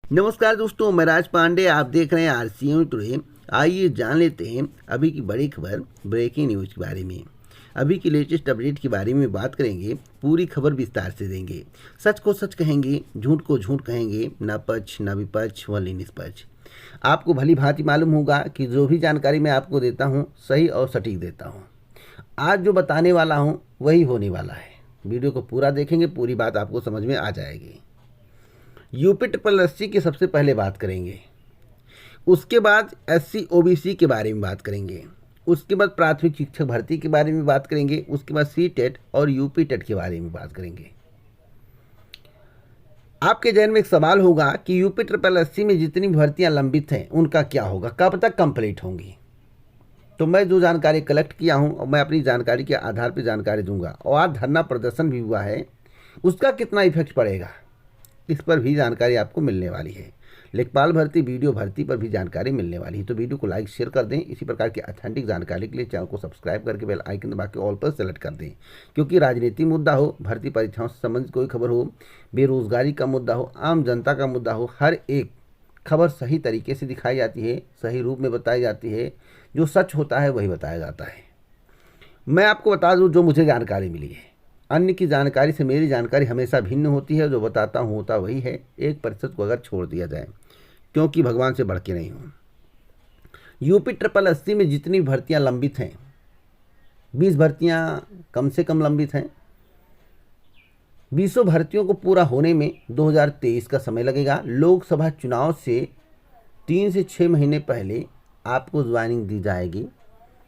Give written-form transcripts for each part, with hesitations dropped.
नमस्कार दोस्तों, मैं राज पांडे। आप देख रहे हैं आरसीएम टुडे। आइए जान लेते हैं अभी की बड़ी खबर, ब्रेकिंग न्यूज़ के बारे में। अभी की लेटेस्ट अपडेट के बारे में बात करेंगे, पूरी खबर विस्तार से देंगे। सच को सच कहेंगे, झूठ को झूठ कहेंगे, न पक्ष न विपक्ष व निष्पक्ष। आपको भली भांति मालूम होगा कि जो भी जानकारी मैं आपको देता हूँ सही और सटीक देता हूँ। आज जो बताने वाला हूँ वही होने वाला है। वीडियो को पूरा देखेंगे, पूरी बात आपको समझ में आ जाएगी। यूपी ट्रिपल एससी की सबसे पहले बात करेंगे, उसके बाद एससी ओबीसी के बारे में बात करेंगे, उसके बाद प्राथमिक शिक्षक भर्ती के बारे में बात करेंगे, उसके बाद सी टेट और यूपी टेट के बारे में बात करेंगे। आपके जहन में एक सवाल होगा कि यूपी ट्रिपल एससी में जितनी भर्तियां लंबित हैं उनका क्या होगा, कब तक कंप्लीट होंगी। तो मैं जो जानकारी कलेक्ट किया हूं और मैं अपनी जानकारी के आधार पर जानकारी दूंगा। और आज धरना प्रदर्शन भी हुआ है, उसका कितना इफेक्ट पड़ेगा इस पर भी जानकारी आपको मिलने वाली है। लेखपाल भर्ती, वीडियो भर्ती पर भी जानकारी मिलने वाली है। तो वीडियो को लाइक शेयर कर दें। इसी प्रकार की ऑथेंटिक जानकारी के लिए चैनल को सब्सक्राइब करके बेल आइकन दबा के ऑल पर सेलेक्ट कर दें। क्योंकि राजनीति मुद्दा हो, भर्ती परीक्षाओं से संबंधित कोई खबर हो, बेरोजगारी का मुद्दा हो, आम जनता का मुद्दा हो, हर एक खबर सही तरीके से दिखाई जाती है, सही रूप में बताई जाती है। जो सच होता है वही बताया जाता है। मैं आपको बता दूँ जो मुझे जानकारी मिली है। अन्य की जानकारी से मेरी जानकारी हमेशा भिन्न होती है। जो बताता हूँ होता वही है, 1% को अगर छोड़ दिया जाए, क्योंकि भगवान से बढ़ के नहीं हूँ। यूपी ट्रिपल एससी में जितनी भर्तियाँ लंबित हैं, 20 भर्तियाँ कम से कम लंबित हैं। 20 भर्तियों को पूरा होने में 2023 का समय लगेगा। लोकसभा चुनाव से 3 से 6 महीने पहले आपको ज्वाइनिंग दी जाएगी।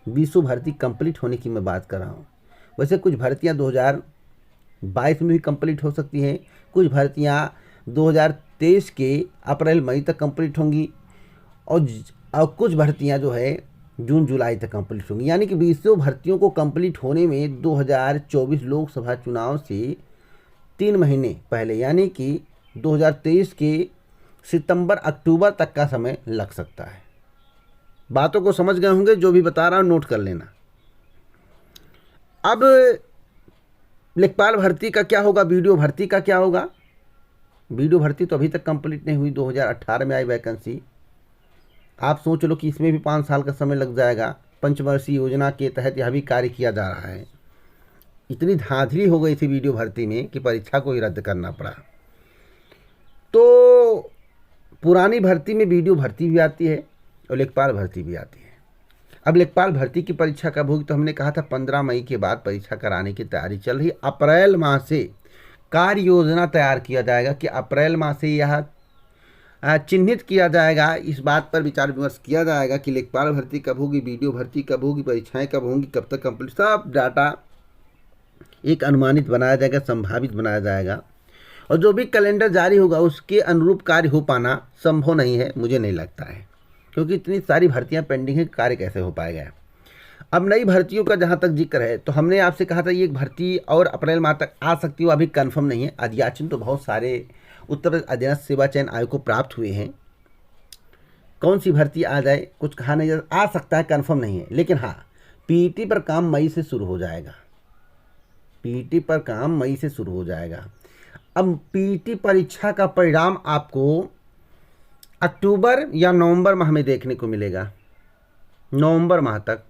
20 भर्ती कंप्लीट होने की मैं बात कर रहा हूँ। वैसे कुछ भर्तियां 2022 में भी कंप्लीट हो सकती हैं, कुछ भर्तियां 2023 के अप्रैल मई तक कंप्लीट होंगी और कुछ भर्तियां जो है जून जुलाई तक कंप्लीट होंगी। यानी कि 20 भर्तियों को कंप्लीट होने में 2024 लोकसभा चुनाव से 3 महीने पहले यानी कि 2023 के सितंबर अक्टूबर तक का समय लग सकता है। बातों को समझ गए होंगे, जो भी बता रहा हूँ नोट कर लेना। अब लेखपाल भर्ती का क्या होगा, वीडियो भर्ती का क्या होगा। वीडियो भर्ती तो अभी तक कंप्लीट नहीं हुई, 2018 में आई वैकेंसी। आप सोच लो कि इसमें भी 5 साल का समय लग जाएगा। पंचवर्षीय योजना के तहत यह भी कार्य किया जा रहा है। इतनी धांधली हो गई थी वीडियो भर्ती में कि परीक्षा को ही रद्द करना पड़ा। तो पुरानी भर्ती में वीडियो भर्ती भी आती है और लेखपाल भर्ती भी आती है। अब लेखपाल भर्ती की परीक्षा कब होगी, तो हमने कहा था 15 मई के बाद परीक्षा कराने की तैयारी चल रही। अप्रैल माह से कार्य योजना तैयार किया जाएगा कि अप्रैल माह से यह चिन्हित किया जाएगा, इस बात पर विचार विमर्श किया जाएगा कि लेखपाल भर्ती कब होगी, वीडियो भर्ती कब होगी, परीक्षाएं कब होंगी, कब तक कंप्लीट, सब डाटा एक अनुमानित बनाया जाएगा, संभावित बनाया जाएगा। और जो भी कैलेंडर जारी होगा उसके अनुरूप कार्य हो पाना संभव नहीं है, मुझे नहीं लगता है, क्योंकि इतनी सारी भर्तियां पेंडिंग है, कार्य कैसे हो पाएगा। अब नई भर्तियों का जहां तक जिक्र है, तो हमने आपसे कहा था ये भर्ती और अप्रैल माह तक आ सकती है, अभी कंफर्म नहीं है। अध्याचन तो बहुत सारे उत्तर प्रदेश अधीनस्थ सेवा चयन आयोग को प्राप्त हुए हैं। कौन सी भर्ती आ जाए कुछ कहा नहीं आ सकता है, कंफर्म नहीं है। लेकिन हाँ, पीईटी पर काम मई से शुरू हो जाएगा। पीईटी पर काम मई से शुरू हो जाएगा। अब पीईटी परीक्षा का परिणाम आपको अक्टूबर या नवंबर माह में देखने को मिलेगा, नवंबर माह तक।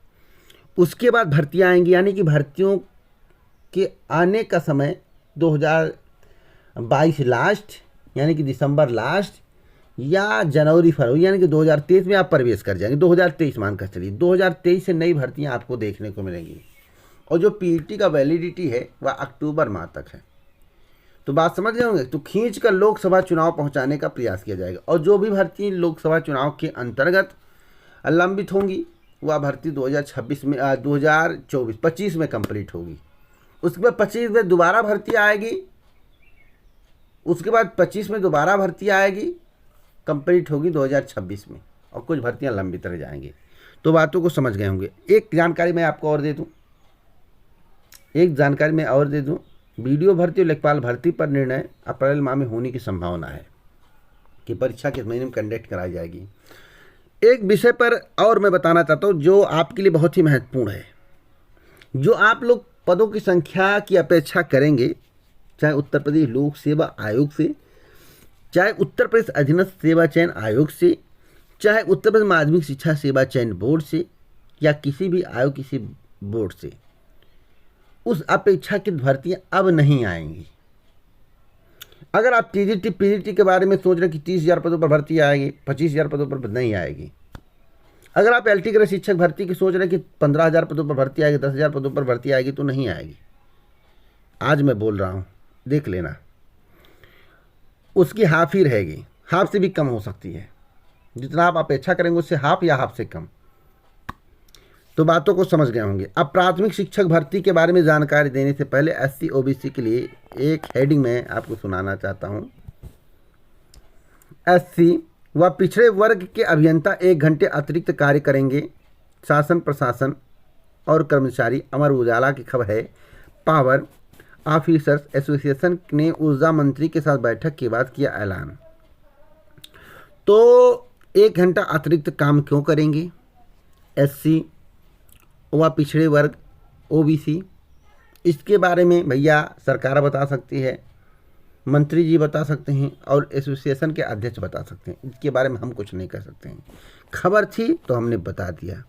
उसके बाद भर्तियां आएंगी, यानी कि भर्तियों के आने का समय 2022 लास्ट यानी कि दिसंबर लास्ट या जनवरी फरवरी, यानी कि 2023 में आप प्रवेश कर जाएंगे। 2023 मानकर चलिए, 2023 से नई भर्तियां आपको देखने को मिलेंगी। और जो पीईटी का वैलिडिटी है वह अक्टूबर माह तक है। तो बात समझ गए होंगे। तो खींच कर लोकसभा चुनाव पहुंचाने का प्रयास किया जाएगा। और जो भी भर्ती लोकसभा चुनाव के अंतर्गत लंबित होंगी वह भर्ती 2026 में 25 में कंप्लीट होगी। उसके बाद 25 में दोबारा भर्ती आएगी, उसके बाद 25 में दोबारा भर्ती आएगी, कंप्लीट होगी 2026 में, और कुछ भर्तियां लंबित रह जाएंगी। तो बातों को समझ गए होंगे। एक जानकारी मैं आपको और दे दूं, वीडियो भर्ती और लेखपाल भर्ती पर निर्णय अप्रैल माह में होने की संभावना है कि परीक्षा किस महीने में कंडक्ट कराई जाएगी। एक विषय पर और मैं बताना चाहता हूँ जो आपके लिए बहुत ही महत्वपूर्ण है। जो आप लोग पदों की संख्या की अपेक्षा करेंगे, चाहे उत्तर प्रदेश लोक सेवा आयोग से, चाहे उत्तर प्रदेश अधीनस्थ सेवा चयन आयोग से, चाहे उत्तर प्रदेश माध्यमिक शिक्षा सेवा चयन बोर्ड से, या किसी भी आयोग किसी बोर्ड से, उस अपेक्षाकृत भर्तियां अब नहीं आएंगी। अगर आप टीजीटी पीजीटी के बारे में सोच रहे कि 30,000 पदों पर भर्ती आएगी, 25,000 पदों पर नहीं आएगी। अगर आप एलटी के शिक्षक भर्ती की सोच रहे कि 15,000 पदों पर भर्ती आएगी, 10,000 पदों पर भर्ती आएगी, तो नहीं आएगी। आज मैं बोल रहा हूँ, देख लेना, उसकी हाफ ही रहेगी, हाफ से भी कम हो सकती है। जितना आप अपेक्षा करेंगे उससे हाफ या हाफ से कम। तो बातों को समझ गए होंगे। अब प्राथमिक शिक्षक भर्ती के बारे में जानकारी देने से पहले एससी ओबीसी के लिए एक हेडिंग मैं आपको सुनाना चाहता हूँ। एससी व पिछड़े वर्ग के अभियंता 1 घंटे अतिरिक्त कार्य करेंगे। शासन प्रशासन और कर्मचारी अमर उजाला की खबर है। पावर ऑफिसर्स एसोसिएशन ने ऊर्जा मंत्री के साथ बैठक के बाद किया ऐलान। तो 1 घंटा अतिरिक्त काम क्यों करेंगे एससी व पिछड़े वर्ग ओबीसी? इसके बारे में भैया सरकार बता सकती है, मंत्री जी बता सकते हैं और एसोसिएशन के अध्यक्ष बता सकते हैं। इसके बारे में हम कुछ नहीं कर सकते हैं। खबर थी तो हमने बता दिया,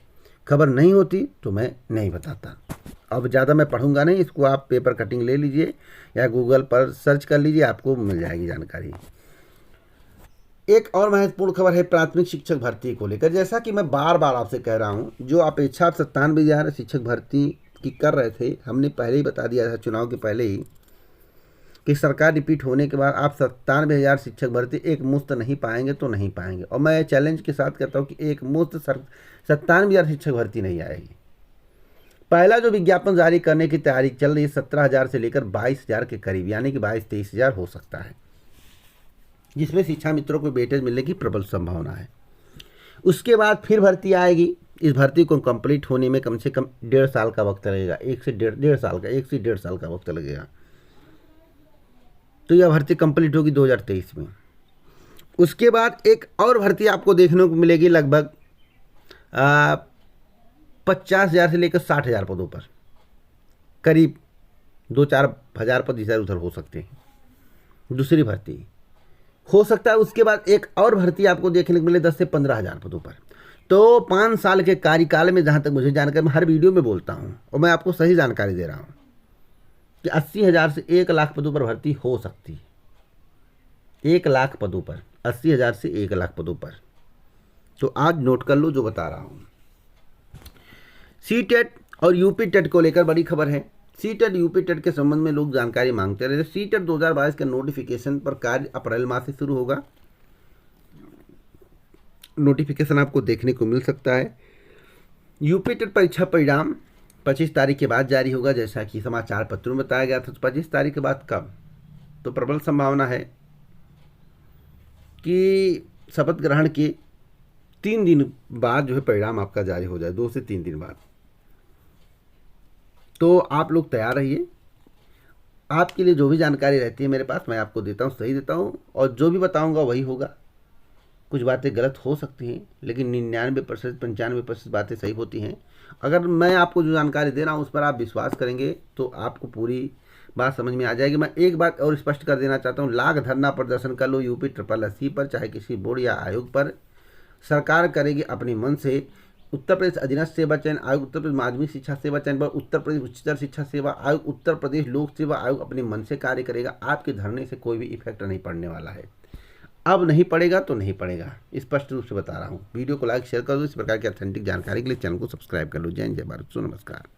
खबर नहीं होती तो मैं नहीं बताता। अब ज़्यादा मैं पढ़ूंगा नहीं, इसको आप पेपर कटिंग ले लीजिए या गूगल पर सर्च कर लीजिए, आपको मिल जाएगी जानकारी। एक और महत्वपूर्ण खबर है प्राथमिक शिक्षक भर्ती को लेकर। जैसा कि मैं बार बार आपसे कह रहा हूं, जो अपेक्षा आप 97,000 शिक्षक भर्ती की कर रहे थे, हमने पहले ही बता दिया था चुनाव के पहले ही कि सरकार रिपीट होने के बाद आप 97,000 शिक्षक भर्ती एक मुश्त नहीं पाएंगे तो नहीं पाएंगे। और मैं चैलेंज के साथ कहता हूं कि एक मुश्त 97,000 शिक्षक भर्ती नहीं आएगी। पहला जो विज्ञापन जारी करने की तैयारी चल रही है 17,000 से लेकर 22,000 के करीब, यानी कि 22-23,000 हो सकता है, जिसमें शिक्षा मित्रों को वेटेज मिलने की प्रबल संभावना है। उसके बाद फिर भर्ती आएगी। इस भर्ती को कंप्लीट होने में कम से कम 1.5 साल का वक्त लगेगा। 1 से 1.5 साल का वक्त लगेगा। तो यह भर्ती कंप्लीट होगी 2023 में। उसके बाद एक और भर्ती आपको देखने को मिलेगी लगभग 50,000 से लेकर 60,000 पदों पर, करीब 2-4 हज़ार पद इधर उधर हो सकते हैं। दूसरी भर्ती हो सकता है। उसके बाद एक और भर्ती आपको देखने को मिले 10 से 15,000 पदों पर। तो 5 साल के कार्यकाल में, जहाँ तक मुझे जानकारी, मैं हर वीडियो में बोलता हूँ और मैं आपको सही जानकारी दे रहा हूँ कि 80,000 से 1 लाख पदों पर भर्ती हो सकती है। 1 लाख पदों पर, 80,000 से 1 लाख पदों पर। तो आज नोट कर लो जो बता रहा हूँ। सीटेट और यूपी टेट को लेकर बड़ी खबर है। सीटेट यूपी टेट के संबंध में लोग जानकारी मांगते रहे। सीटेट 2022 के नोटिफिकेशन पर कार्य अप्रैल माह से शुरू होगा। नोटिफिकेशन आपको देखने को मिल सकता है। यूपी टेट परीक्षा परिणाम 25 तारीख के बाद जारी होगा, जैसा कि समाचार पत्रों में बताया गया था। तो 25 तारीख के बाद कब? तो प्रबल संभावना है कि शपथ ग्रहण के 3 दिन बाद जो है परिणाम आपका जारी हो जाए, 2 से 3 दिन बाद। तो आप लोग तैयार रहिए। आपके लिए जो भी जानकारी रहती है मेरे पास, मैं आपको देता हूँ, सही देता हूँ, और जो भी बताऊँगा वही होगा। कुछ बातें गलत हो सकती हैं, लेकिन 99% 95% बातें सही होती हैं। अगर मैं आपको जो जानकारी दे रहा हूँ उस पर आप विश्वास करेंगे तो आपको पूरी बात समझ में आ जाएगी। मैं एक बात और स्पष्ट कर देना चाहता हूँ, लाख धरना प्रदर्शन कर लो यूपी SSSC पर, चाहे किसी बोर्ड या आयोग पर, सरकार करेगी अपने मन से। उत्तर प्रदेश अधीनस्थ सेवा चयन आयोग, उत्तर प्रदेश माध्यमिक शिक्षा सेवा चयन बोर्ड, उत्तर प्रदेश उच्चतर शिक्षा सेवा आयोग, उत्तर प्रदेश लोक सेवा आयोग अपने मन से कार्य करेगा। आपके धरने से कोई भी इफेक्ट नहीं पड़ने वाला है। अब नहीं पड़ेगा तो नहीं पड़ेगा, स्पष्ट रूप से बता रहा हूँ। वीडियो को लाइक शेयर कर दो। इस प्रकार की ऑथेंटिक जानकारी के लिए चैनल को सब्सक्राइब कर लो। जय हिंद, जय भारत, नमस्कार।